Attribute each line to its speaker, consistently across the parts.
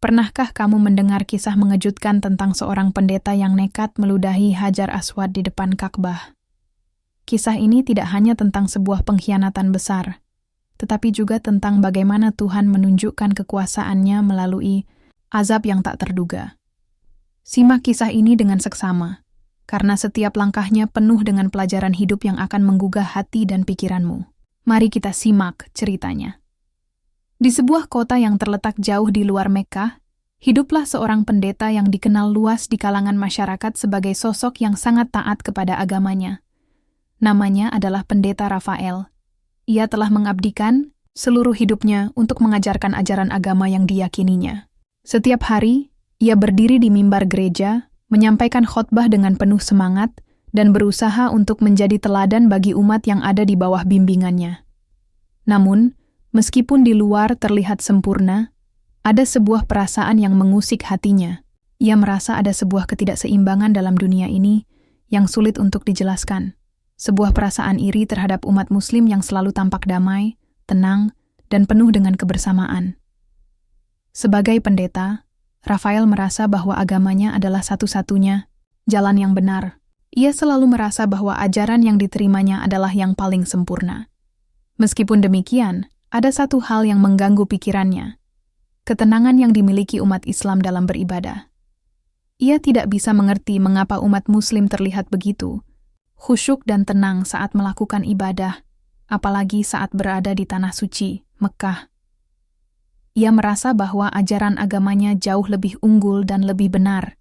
Speaker 1: Pernahkah kamu mendengar kisah mengejutkan tentang seorang pendeta yang nekat meludahi Hajar Aswad di depan Ka'bah? Kisah ini tidak hanya tentang sebuah pengkhianatan besar, tetapi juga tentang bagaimana Tuhan menunjukkan kekuasaannya melalui azab yang tak terduga. Simak kisah ini dengan seksama, karena setiap langkahnya penuh dengan pelajaran hidup yang akan menggugah hati dan pikiranmu. Mari kita simak ceritanya. Di sebuah kota yang terletak jauh di luar Mekkah, hiduplah seorang pendeta yang dikenal luas di kalangan masyarakat sebagai sosok yang sangat taat kepada agamanya. Namanya adalah Pendeta Rafael. Ia telah mengabdikan seluruh hidupnya untuk mengajarkan ajaran agama yang diyakininya. Setiap hari, ia berdiri di mimbar gereja, menyampaikan khotbah dengan penuh semangat, dan berusaha untuk menjadi teladan bagi umat yang ada di bawah bimbingannya. Namun, meskipun di luar terlihat sempurna, ada sebuah perasaan yang mengusik hatinya. Ia merasa ada sebuah ketidakseimbangan dalam dunia ini yang sulit untuk dijelaskan. Sebuah perasaan iri terhadap umat Muslim yang selalu tampak damai, tenang, dan penuh dengan kebersamaan. Sebagai pendeta, Rafael merasa bahwa agamanya adalah satu-satunya jalan yang benar. Ia selalu merasa bahwa ajaran yang diterimanya adalah yang paling sempurna. Meskipun demikian, ada satu hal yang mengganggu pikirannya, ketenangan yang dimiliki umat Islam dalam beribadah. Ia tidak bisa mengerti mengapa umat Muslim terlihat begitu khusyuk dan tenang saat melakukan ibadah, apalagi saat berada di tanah suci, Mekkah. Ia merasa bahwa ajaran agamanya jauh lebih unggul dan lebih benar.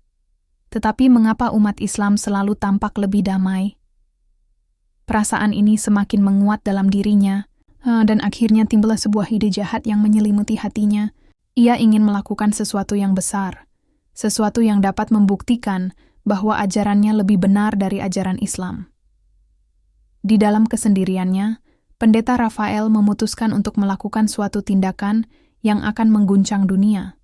Speaker 1: Tetapi mengapa umat Islam selalu tampak lebih damai? Perasaan ini semakin menguat dalam dirinya, dan akhirnya timbullah sebuah ide jahat yang menyelimuti hatinya. Ia ingin melakukan sesuatu yang besar, sesuatu yang dapat membuktikan bahwa ajarannya lebih benar dari ajaran Islam. Di dalam kesendiriannya, Pendeta Rafael memutuskan untuk melakukan suatu tindakan yang akan mengguncang dunia.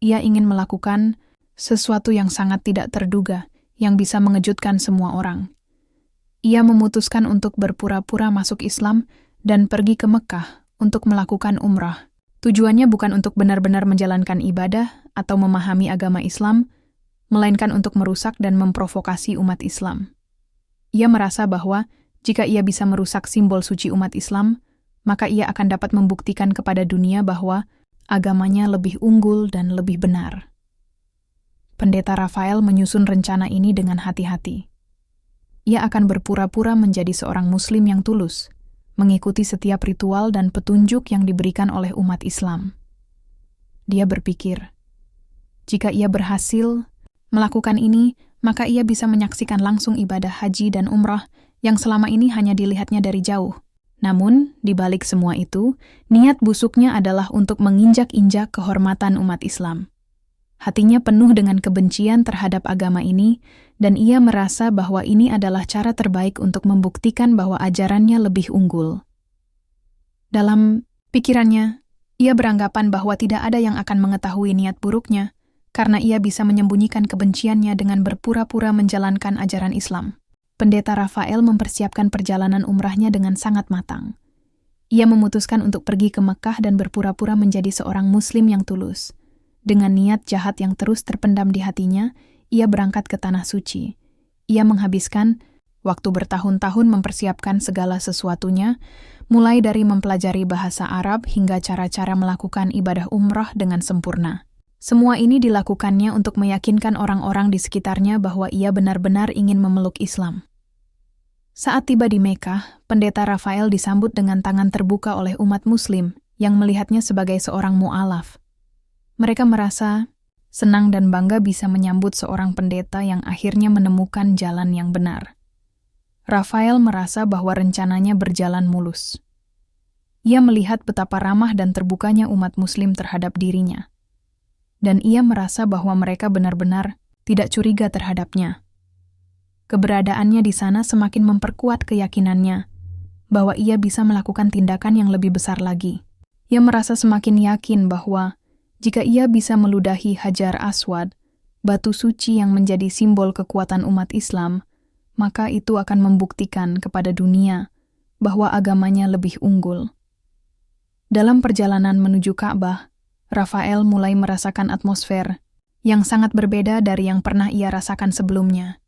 Speaker 1: Ia ingin melakukan sesuatu yang sangat tidak terduga, yang bisa mengejutkan semua orang. Ia memutuskan untuk berpura-pura masuk Islam dan pergi ke Mekkah untuk melakukan umrah. Tujuannya bukan untuk benar-benar menjalankan ibadah atau memahami agama Islam, melainkan untuk merusak dan memprovokasi umat Islam. Ia merasa bahwa jika ia bisa merusak simbol suci umat Islam, maka ia akan dapat membuktikan kepada dunia bahwa agamanya lebih unggul dan lebih benar. Pendeta Rafael menyusun rencana ini dengan hati-hati. Ia akan berpura-pura menjadi seorang Muslim yang tulus, mengikuti setiap ritual dan petunjuk yang diberikan oleh umat Islam. Dia berpikir, jika ia berhasil melakukan ini, maka ia bisa menyaksikan langsung ibadah haji dan umrah yang selama ini hanya dilihatnya dari jauh. Namun, di balik semua itu, niat busuknya adalah untuk menginjak-injak kehormatan umat Islam. Hatinya penuh dengan kebencian terhadap agama ini, dan ia merasa bahwa ini adalah cara terbaik untuk membuktikan bahwa ajarannya lebih unggul. Dalam pikirannya, ia beranggapan bahwa tidak ada yang akan mengetahui niat buruknya, karena ia bisa menyembunyikan kebenciannya dengan berpura-pura menjalankan ajaran Islam. Pendeta Rafael mempersiapkan perjalanan umrahnya dengan sangat matang. Ia memutuskan untuk pergi ke Mekkah dan berpura-pura menjadi seorang Muslim yang tulus. Dengan niat jahat yang terus terpendam di hatinya, ia berangkat ke Tanah Suci. Ia menghabiskan waktu bertahun-tahun mempersiapkan segala sesuatunya, mulai dari mempelajari bahasa Arab hingga cara-cara melakukan ibadah umrah dengan sempurna. Semua ini dilakukannya untuk meyakinkan orang-orang di sekitarnya bahwa ia benar-benar ingin memeluk Islam. Saat tiba di Mekkah, Pendeta Rafael disambut dengan tangan terbuka oleh umat Muslim yang melihatnya sebagai seorang mu'alaf. Mereka merasa senang dan bangga bisa menyambut seorang pendeta yang akhirnya menemukan jalan yang benar. Rafael merasa bahwa rencananya berjalan mulus. Ia melihat betapa ramah dan terbukanya umat Muslim terhadap dirinya. Dan ia merasa bahwa mereka benar-benar tidak curiga terhadapnya. Keberadaannya di sana semakin memperkuat keyakinannya bahwa ia bisa melakukan tindakan yang lebih besar lagi. Ia merasa semakin yakin bahwa jika ia bisa meludahi Hajar Aswad, batu suci yang menjadi simbol kekuatan umat Islam, maka itu akan membuktikan kepada dunia bahwa agamanya lebih unggul. Dalam perjalanan menuju Ka'bah, Rafael mulai merasakan atmosfer yang sangat berbeda dari yang pernah ia rasakan sebelumnya.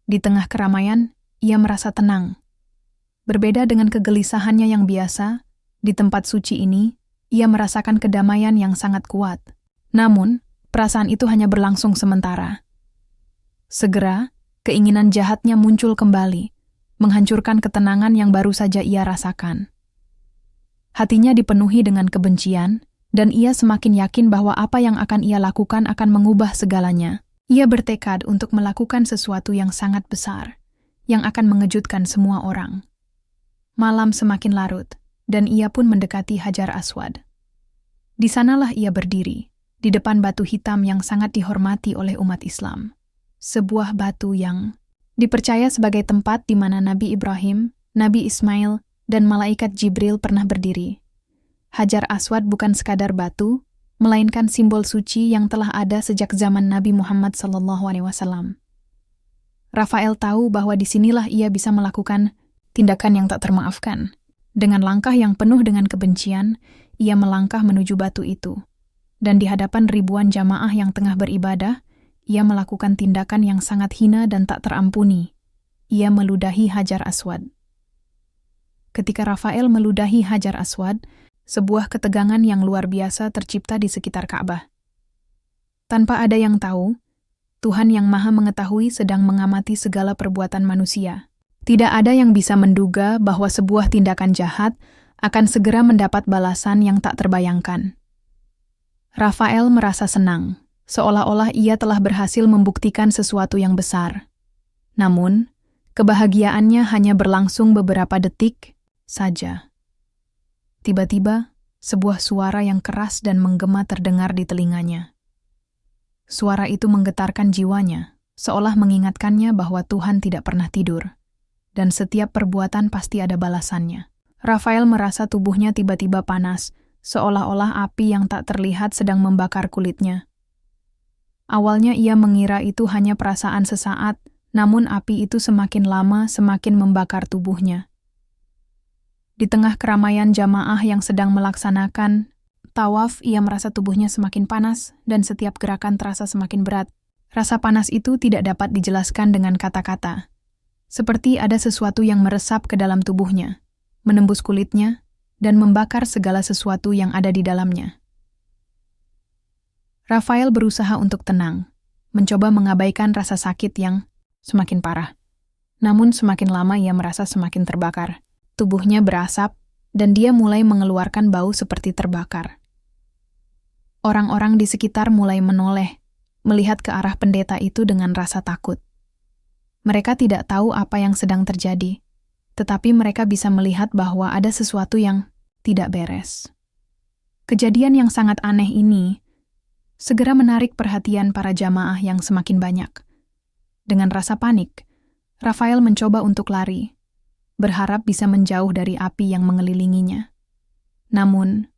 Speaker 1: Di tengah keramaian, ia merasa tenang. Berbeda dengan kegelisahannya yang biasa, di tempat suci ini, ia merasakan kedamaian yang sangat kuat. Namun, perasaan itu hanya berlangsung sementara. Segera, keinginan jahatnya muncul kembali, menghancurkan ketenangan yang baru saja ia rasakan. Hatinya dipenuhi dengan kebencian, dan ia semakin yakin bahwa apa yang akan ia lakukan akan mengubah segalanya. Ia bertekad untuk melakukan sesuatu yang sangat besar, yang akan mengejutkan semua orang. Malam semakin larut, dan ia pun mendekati Hajar Aswad. Di sanalah ia berdiri, di depan batu hitam yang sangat dihormati oleh umat Islam. Sebuah batu yang dipercaya sebagai tempat di mana Nabi Ibrahim, Nabi Ismail, dan malaikat Jibril pernah berdiri. Hajar Aswad bukan sekadar batu, melainkan simbol suci yang telah ada sejak zaman Nabi Muhammad SAW. Rafael tahu bahwa disinilah ia bisa melakukan tindakan yang tak termaafkan. Dengan langkah yang penuh dengan kebencian, ia melangkah menuju batu itu. Dan di hadapan ribuan jamaah yang tengah beribadah, ia melakukan tindakan yang sangat hina dan tak terampuni. Ia meludahi Hajar Aswad. Ketika Rafael meludahi Hajar Aswad, sebuah ketegangan yang luar biasa tercipta di sekitar Ka'bah. Tanpa ada yang tahu, Tuhan yang Maha Mengetahui sedang mengamati segala perbuatan manusia. Tidak ada yang bisa menduga bahwa sebuah tindakan jahat akan segera mendapat balasan yang tak terbayangkan. Rafael merasa senang, seolah-olah ia telah berhasil membuktikan sesuatu yang besar. Namun, kebahagiaannya hanya berlangsung beberapa detik saja. Tiba-tiba, sebuah suara yang keras dan menggema terdengar di telinganya. Suara itu menggetarkan jiwanya, seolah mengingatkannya bahwa Tuhan tidak pernah tidur, dan setiap perbuatan pasti ada balasannya. Rafael merasa tubuhnya tiba-tiba panas, seolah-olah api yang tak terlihat sedang membakar kulitnya. Awalnya ia mengira itu hanya perasaan sesaat, namun api itu semakin lama semakin membakar tubuhnya. Di tengah keramaian jamaah yang sedang melaksanakan tawaf, ia merasa tubuhnya semakin panas dan setiap gerakan terasa semakin berat. Rasa panas itu tidak dapat dijelaskan dengan kata-kata. Seperti ada sesuatu yang meresap ke dalam tubuhnya, menembus kulitnya, dan membakar segala sesuatu yang ada di dalamnya. Rafael berusaha untuk tenang, mencoba mengabaikan rasa sakit yang semakin parah. Namun semakin lama ia merasa semakin terbakar. Tubuhnya berasap, dan dia mulai mengeluarkan bau seperti terbakar. Orang-orang di sekitar mulai menoleh, melihat ke arah pendeta itu dengan rasa takut. Mereka tidak tahu apa yang sedang terjadi, tetapi mereka bisa melihat bahwa ada sesuatu yang tidak beres. Kejadian yang sangat aneh ini segera menarik perhatian para jamaah yang semakin banyak. Dengan rasa panik, Rafael mencoba untuk lari, berharap bisa menjauh dari api yang mengelilinginya. Namun,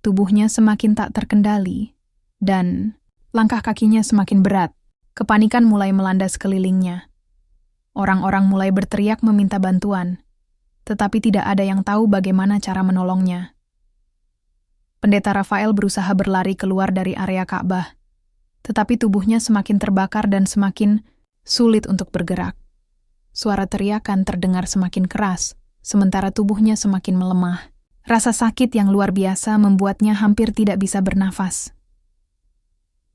Speaker 1: tubuhnya semakin tak terkendali, dan langkah kakinya semakin berat. Kepanikan mulai melanda sekelilingnya. Orang-orang mulai berteriak meminta bantuan, tetapi tidak ada yang tahu bagaimana cara menolongnya. Pendeta Rafael berusaha berlari keluar dari area Ka'bah, tetapi tubuhnya semakin terbakar dan semakin sulit untuk bergerak. Suara teriakan terdengar semakin keras, sementara tubuhnya semakin melemah. Rasa sakit yang luar biasa membuatnya hampir tidak bisa bernafas.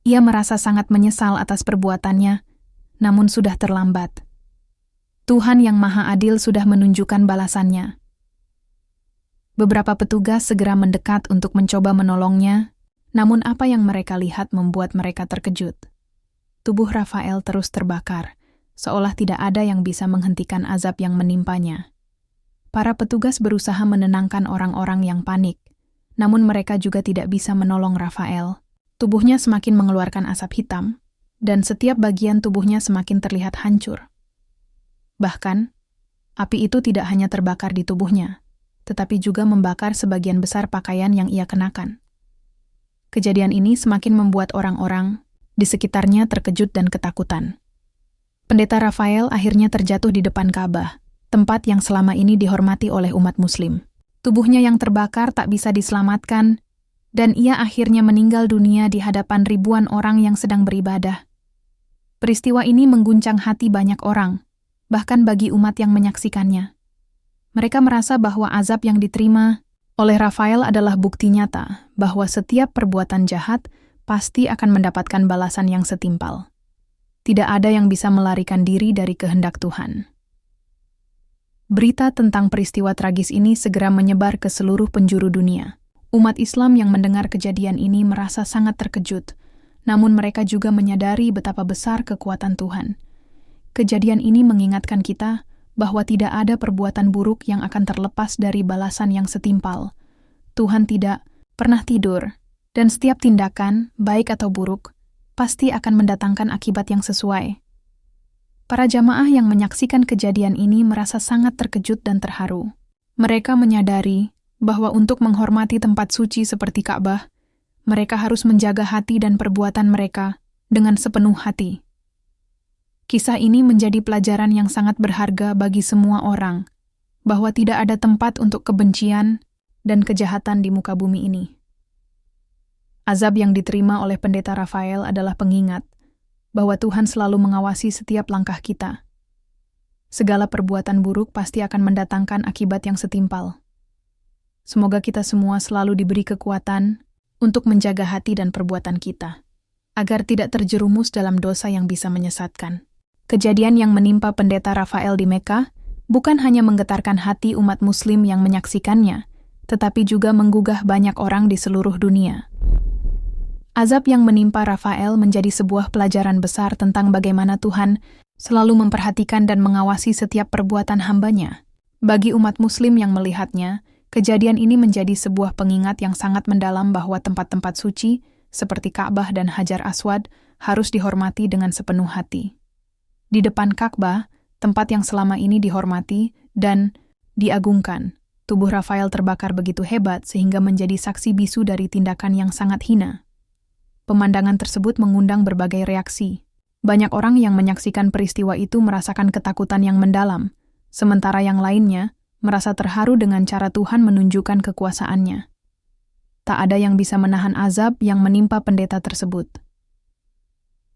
Speaker 1: Ia merasa sangat menyesal atas perbuatannya, namun sudah terlambat. Tuhan yang Maha Adil sudah menunjukkan balasannya. Beberapa petugas segera mendekat untuk mencoba menolongnya, namun apa yang mereka lihat membuat mereka terkejut. Tubuh Rafael terus terbakar, seolah tidak ada yang bisa menghentikan azab yang menimpanya. Para petugas berusaha menenangkan orang-orang yang panik, namun mereka juga tidak bisa menolong Rafael. Tubuhnya semakin mengeluarkan asap hitam, dan setiap bagian tubuhnya semakin terlihat hancur. Bahkan, api itu tidak hanya terbakar di tubuhnya, tetapi juga membakar sebagian besar pakaian yang ia kenakan. Kejadian ini semakin membuat orang-orang di sekitarnya terkejut dan ketakutan. Pendeta Rafael akhirnya terjatuh di depan Ka'bah, tempat yang selama ini dihormati oleh umat Muslim. Tubuhnya yang terbakar tak bisa diselamatkan, dan ia akhirnya meninggal dunia di hadapan ribuan orang yang sedang beribadah. Peristiwa ini mengguncang hati banyak orang, bahkan bagi umat yang menyaksikannya. Mereka merasa bahwa azab yang diterima oleh Rafael adalah bukti nyata bahwa setiap perbuatan jahat pasti akan mendapatkan balasan yang setimpal. Tidak ada yang bisa melarikan diri dari kehendak Tuhan. Berita tentang peristiwa tragis ini segera menyebar ke seluruh penjuru dunia. Umat Islam yang mendengar kejadian ini merasa sangat terkejut, namun mereka juga menyadari betapa besar kekuatan Tuhan. Kejadian ini mengingatkan kita bahwa tidak ada perbuatan buruk yang akan terlepas dari balasan yang setimpal. Tuhan tidak pernah tidur, dan setiap tindakan, baik atau buruk, pasti akan mendatangkan akibat yang sesuai. Para jamaah yang menyaksikan kejadian ini merasa sangat terkejut dan terharu. Mereka menyadari bahwa untuk menghormati tempat suci seperti Ka'bah, mereka harus menjaga hati dan perbuatan mereka dengan sepenuh hati. Kisah ini menjadi pelajaran yang sangat berharga bagi semua orang, bahwa tidak ada tempat untuk kebencian dan kejahatan di muka bumi ini. Azab yang diterima oleh pendeta Rafael adalah pengingat bahwa Tuhan selalu mengawasi setiap langkah kita. Segala perbuatan buruk pasti akan mendatangkan akibat yang setimpal. Semoga kita semua selalu diberi kekuatan untuk menjaga hati dan perbuatan kita, agar tidak terjerumus dalam dosa yang bisa menyesatkan. Kejadian yang menimpa pendeta Rafael di Mekah bukan hanya menggetarkan hati umat Muslim yang menyaksikannya, tetapi juga menggugah banyak orang di seluruh dunia. Azab yang menimpa Rafael menjadi sebuah pelajaran besar tentang bagaimana Tuhan selalu memperhatikan dan mengawasi setiap perbuatan hamba-Nya. Bagi umat Muslim yang melihatnya, kejadian ini menjadi sebuah pengingat yang sangat mendalam bahwa tempat-tempat suci, seperti Ka'bah dan Hajar Aswad, harus dihormati dengan sepenuh hati. Di depan Ka'bah, tempat yang selama ini dihormati dan diagungkan, tubuh Rafael terbakar begitu hebat sehingga menjadi saksi bisu dari tindakan yang sangat hina. Pemandangan tersebut mengundang berbagai reaksi. Banyak orang yang menyaksikan peristiwa itu merasakan ketakutan yang mendalam, sementara yang lainnya merasa terharu dengan cara Tuhan menunjukkan kekuasaannya. Tak ada yang bisa menahan azab yang menimpa pendeta tersebut.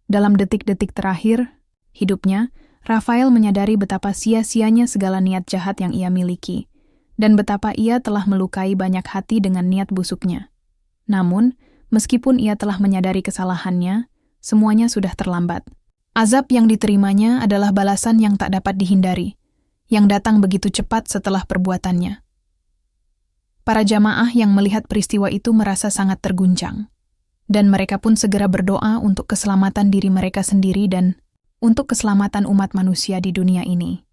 Speaker 1: Dalam detik-detik terakhir hidupnya, Rafael menyadari betapa sia-sianya segala niat jahat yang ia miliki, dan betapa ia telah melukai banyak hati dengan niat busuknya. Namun, meskipun ia telah menyadari kesalahannya, semuanya sudah terlambat. Azab yang diterimanya adalah balasan yang tak dapat dihindari, yang datang begitu cepat setelah perbuatannya. Para jamaah yang melihat peristiwa itu merasa sangat terguncang, dan mereka pun segera berdoa untuk keselamatan diri mereka sendiri dan untuk keselamatan umat manusia di dunia ini.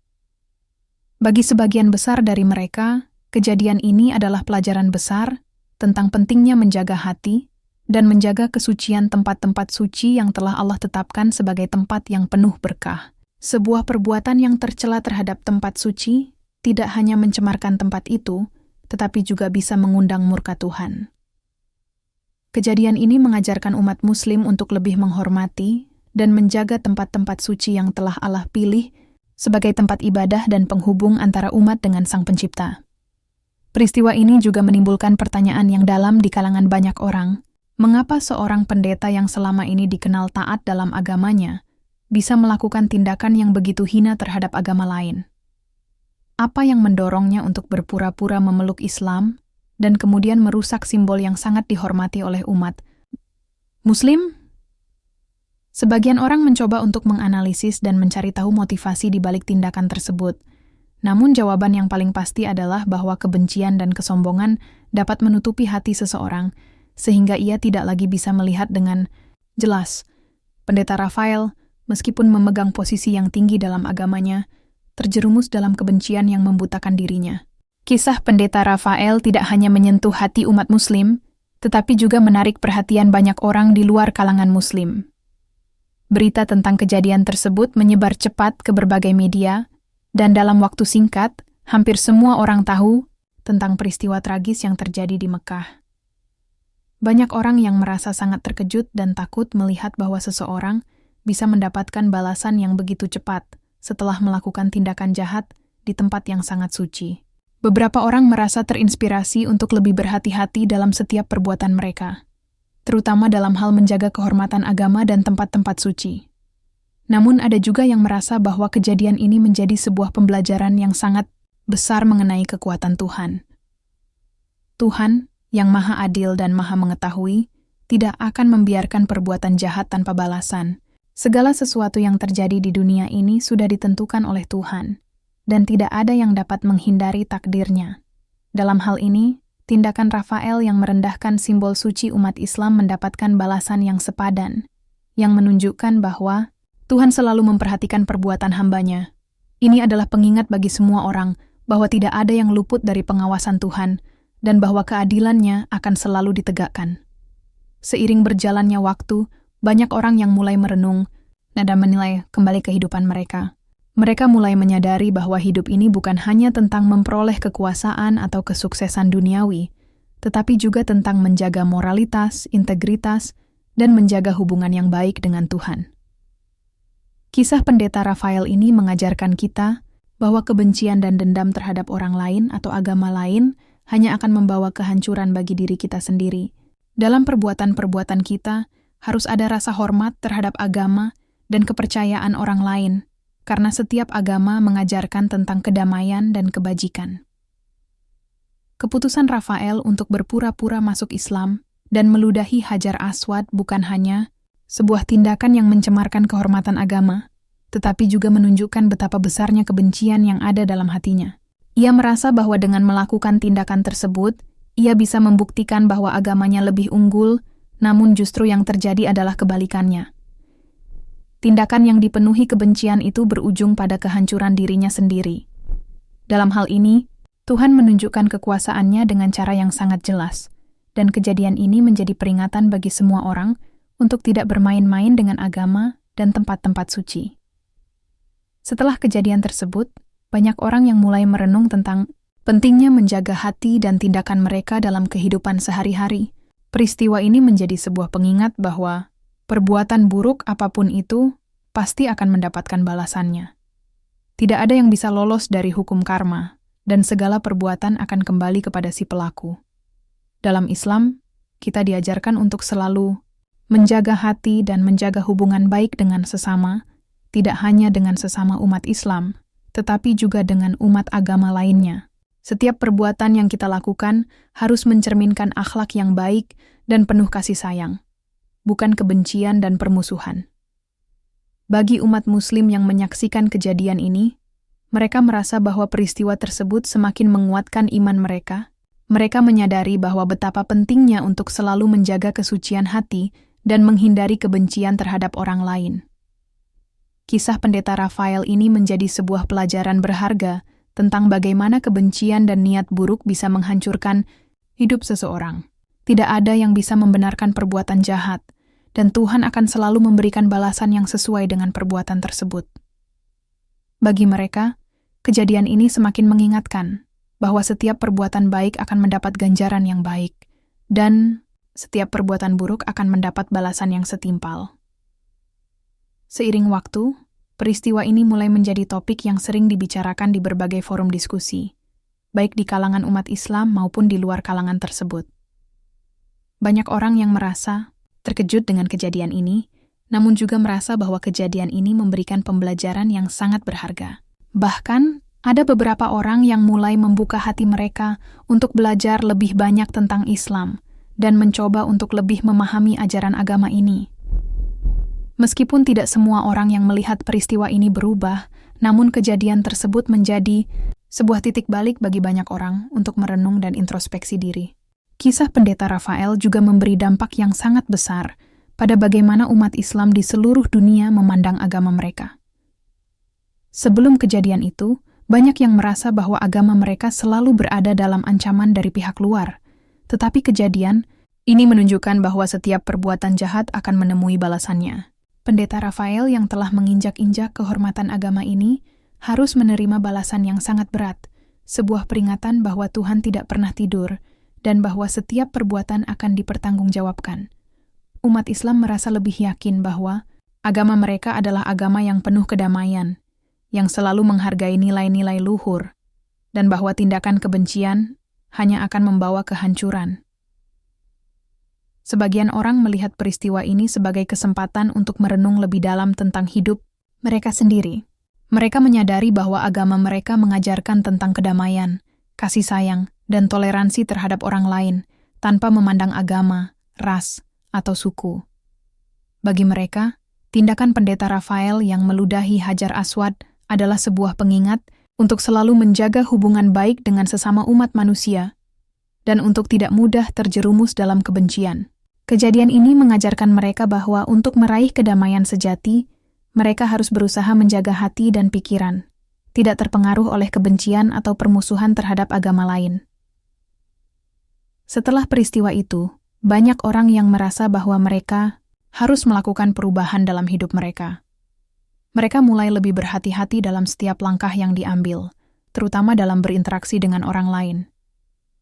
Speaker 1: Bagi sebagian besar dari mereka, kejadian ini adalah pelajaran besar tentang pentingnya menjaga hati dan menjaga kesucian tempat-tempat suci yang telah Allah tetapkan sebagai tempat yang penuh berkah. Sebuah perbuatan yang tercela terhadap tempat suci tidak hanya mencemarkan tempat itu, tetapi juga bisa mengundang murka Tuhan. Kejadian ini mengajarkan umat Muslim untuk lebih menghormati dan menjaga tempat-tempat suci yang telah Allah pilih sebagai tempat ibadah dan penghubung antara umat dengan Sang Pencipta. Peristiwa ini juga menimbulkan pertanyaan yang dalam di kalangan banyak orang. Mengapa seorang pendeta yang selama ini dikenal taat dalam agamanya bisa melakukan tindakan yang begitu hina terhadap agama lain? Apa yang mendorongnya untuk berpura-pura memeluk Islam dan kemudian merusak simbol yang sangat dihormati oleh umat Muslim? Sebagian orang mencoba untuk menganalisis dan mencari tahu motivasi di balik tindakan tersebut. Namun jawaban yang paling pasti adalah bahwa kebencian dan kesombongan dapat menutupi hati seseorang, sehingga ia tidak lagi bisa melihat dengan jelas. Pendeta Rafael, meskipun memegang posisi yang tinggi dalam agamanya, terjerumus dalam kebencian yang membutakan dirinya. Kisah pendeta Rafael tidak hanya menyentuh hati umat Muslim, tetapi juga menarik perhatian banyak orang di luar kalangan Muslim. Berita tentang kejadian tersebut menyebar cepat ke berbagai media, dan dalam waktu singkat, hampir semua orang tahu tentang peristiwa tragis yang terjadi di Mekah. Banyak orang yang merasa sangat terkejut dan takut melihat bahwa seseorang bisa mendapatkan balasan yang begitu cepat setelah melakukan tindakan jahat di tempat yang sangat suci. Beberapa orang merasa terinspirasi untuk lebih berhati-hati dalam setiap perbuatan mereka, terutama dalam hal menjaga kehormatan agama dan tempat-tempat suci. Namun ada juga yang merasa bahwa kejadian ini menjadi sebuah pembelajaran yang sangat besar mengenai kekuatan Tuhan. Tuhan, yang Maha Adil dan Maha Mengetahui, tidak akan membiarkan perbuatan jahat tanpa balasan. Segala sesuatu yang terjadi di dunia ini sudah ditentukan oleh Tuhan, dan tidak ada yang dapat menghindari takdirnya. Dalam hal ini, tindakan Rafael yang merendahkan simbol suci umat Islam mendapatkan balasan yang sepadan, yang menunjukkan bahwa Tuhan selalu memperhatikan perbuatan hamba-Nya. Ini adalah pengingat bagi semua orang bahwa tidak ada yang luput dari pengawasan Tuhan, dan bahwa keadilan-Nya akan selalu ditegakkan. Seiring berjalannya waktu, banyak orang yang mulai merenung dan menilai kembali kehidupan mereka. Mereka mulai menyadari bahwa hidup ini bukan hanya tentang memperoleh kekuasaan atau kesuksesan duniawi, tetapi juga tentang menjaga moralitas, integritas, dan menjaga hubungan yang baik dengan Tuhan. Kisah pendeta Rafael ini mengajarkan kita bahwa kebencian dan dendam terhadap orang lain atau agama lain hanya akan membawa kehancuran bagi diri kita sendiri. Dalam perbuatan-perbuatan kita, harus ada rasa hormat terhadap agama dan kepercayaan orang lain, karena setiap agama mengajarkan tentang kedamaian dan kebajikan. Keputusan Rafael untuk berpura-pura masuk Islam dan meludahi Hajar Aswad bukan hanya sebuah tindakan yang mencemarkan kehormatan agama, tetapi juga menunjukkan betapa besarnya kebencian yang ada dalam hatinya. Ia merasa bahwa dengan melakukan tindakan tersebut, ia bisa membuktikan bahwa agamanya lebih unggul, namun justru yang terjadi adalah kebalikannya. Tindakan yang dipenuhi kebencian itu berujung pada kehancuran dirinya sendiri. Dalam hal ini, Tuhan menunjukkan kekuasaannya dengan cara yang sangat jelas, dan kejadian ini menjadi peringatan bagi semua orang untuk tidak bermain-main dengan agama dan tempat-tempat suci. Setelah kejadian tersebut, banyak orang yang mulai merenung tentang pentingnya menjaga hati dan tindakan mereka dalam kehidupan sehari-hari. Peristiwa ini menjadi sebuah pengingat bahwa perbuatan buruk apapun itu pasti akan mendapatkan balasannya. Tidak ada yang bisa lolos dari hukum karma, dan segala perbuatan akan kembali kepada si pelaku. Dalam Islam, kita diajarkan untuk selalu menjaga hati dan menjaga hubungan baik dengan sesama, tidak hanya dengan sesama umat Islam, tetapi juga dengan umat agama lainnya. Setiap perbuatan yang kita lakukan harus mencerminkan akhlak yang baik dan penuh kasih sayang, bukan kebencian dan permusuhan. Bagi umat Muslim yang menyaksikan kejadian ini, mereka merasa bahwa peristiwa tersebut semakin menguatkan iman mereka. Mereka menyadari bahwa betapa pentingnya untuk selalu menjaga kesucian hati dan menghindari kebencian terhadap orang lain. Kisah pendeta Rafael ini menjadi sebuah pelajaran berharga tentang bagaimana kebencian dan niat buruk bisa menghancurkan hidup seseorang. Tidak ada yang bisa membenarkan perbuatan jahat, dan Tuhan akan selalu memberikan balasan yang sesuai dengan perbuatan tersebut. Bagi mereka, kejadian ini semakin mengingatkan bahwa setiap perbuatan baik akan mendapat ganjaran yang baik, dan setiap perbuatan buruk akan mendapat balasan yang setimpal. Seiring waktu, peristiwa ini mulai menjadi topik yang sering dibicarakan di berbagai forum diskusi, baik di kalangan umat Islam maupun di luar kalangan tersebut. Banyak orang yang merasa terkejut dengan kejadian ini, namun juga merasa bahwa kejadian ini memberikan pembelajaran yang sangat berharga. Bahkan, ada beberapa orang yang mulai membuka hati mereka untuk belajar lebih banyak tentang Islam dan mencoba untuk lebih memahami ajaran agama ini. Meskipun tidak semua orang yang melihat peristiwa ini berubah, namun kejadian tersebut menjadi sebuah titik balik bagi banyak orang untuk merenung dan introspeksi diri. Kisah pendeta Rafael juga memberi dampak yang sangat besar pada bagaimana umat Islam di seluruh dunia memandang agama mereka. Sebelum kejadian itu, banyak yang merasa bahwa agama mereka selalu berada dalam ancaman dari pihak luar. Tetapi kejadian ini menunjukkan bahwa setiap perbuatan jahat akan menemui balasannya. Pendeta Rafael yang telah menginjak-injak kehormatan agama ini harus menerima balasan yang sangat berat, sebuah peringatan bahwa Tuhan tidak pernah tidur dan bahwa setiap perbuatan akan dipertanggungjawabkan. Umat Islam merasa lebih yakin bahwa agama mereka adalah agama yang penuh kedamaian, yang selalu menghargai nilai-nilai luhur, dan bahwa tindakan kebencian hanya akan membawa kehancuran. Sebagian orang melihat peristiwa ini sebagai kesempatan untuk merenung lebih dalam tentang hidup mereka sendiri. Mereka menyadari bahwa agama mereka mengajarkan tentang kedamaian, kasih sayang, dan toleransi terhadap orang lain, tanpa memandang agama, ras, atau suku. Bagi mereka, tindakan Pendeta Rafael yang meludahi Hajar Aswad adalah sebuah pengingat untuk selalu menjaga hubungan baik dengan sesama umat manusia, dan untuk tidak mudah terjerumus dalam kebencian. Kejadian ini mengajarkan mereka bahwa untuk meraih kedamaian sejati, mereka harus berusaha menjaga hati dan pikiran, tidak terpengaruh oleh kebencian atau permusuhan terhadap agama lain. Setelah peristiwa itu, banyak orang yang merasa bahwa mereka harus melakukan perubahan dalam hidup mereka. Mereka mulai lebih berhati-hati dalam setiap langkah yang diambil, terutama dalam berinteraksi dengan orang lain.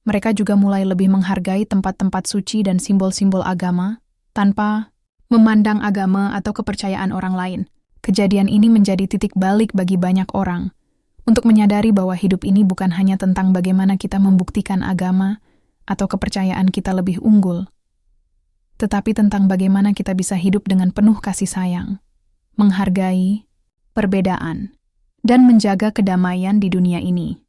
Speaker 1: Mereka juga mulai lebih menghargai tempat-tempat suci dan simbol-simbol agama, tanpa memandang agama atau kepercayaan orang lain. Kejadian ini menjadi titik balik bagi banyak orang, untuk menyadari bahwa hidup ini bukan hanya tentang bagaimana kita membuktikan agama atau kepercayaan kita lebih unggul, tetapi tentang bagaimana kita bisa hidup dengan penuh kasih sayang, menghargai perbedaan, dan menjaga kedamaian di dunia ini.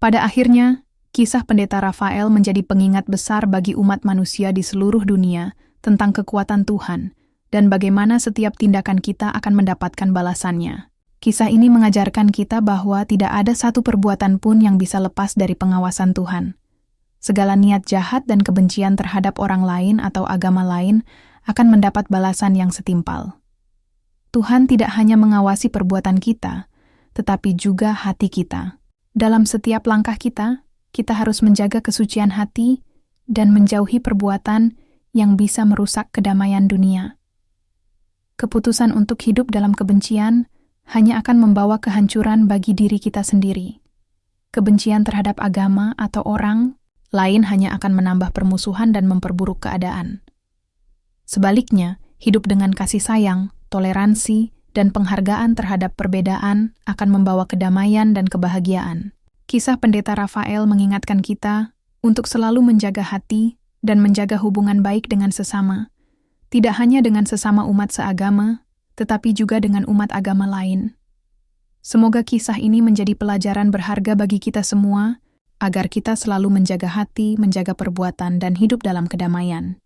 Speaker 1: Pada akhirnya, kisah Pendeta Rafael menjadi pengingat besar bagi umat manusia di seluruh dunia tentang kekuatan Tuhan dan bagaimana setiap tindakan kita akan mendapatkan balasannya. Kisah ini mengajarkan kita bahwa tidak ada satu perbuatan pun yang bisa lepas dari pengawasan Tuhan. Segala niat jahat dan kebencian terhadap orang lain atau agama lain akan mendapat balasan yang setimpal. Tuhan tidak hanya mengawasi perbuatan kita, tetapi juga hati kita. Dalam setiap langkah kita harus menjaga kesucian hati dan menjauhi perbuatan yang bisa merusak kedamaian dunia. Keputusan untuk hidup dalam kebencian hanya akan membawa kehancuran bagi diri kita sendiri. Kebencian terhadap agama atau orang lain hanya akan menambah permusuhan dan memperburuk keadaan. Sebaliknya, hidup dengan kasih sayang, toleransi, dan penghargaan terhadap perbedaan akan membawa kedamaian dan kebahagiaan. Kisah Pendeta Rafael mengingatkan kita untuk selalu menjaga hati dan menjaga hubungan baik dengan sesama, tidak hanya dengan sesama umat seagama, tetapi juga dengan umat agama lain. Semoga kisah ini menjadi pelajaran berharga bagi kita semua, agar kita selalu menjaga hati, menjaga perbuatan, dan hidup dalam kedamaian.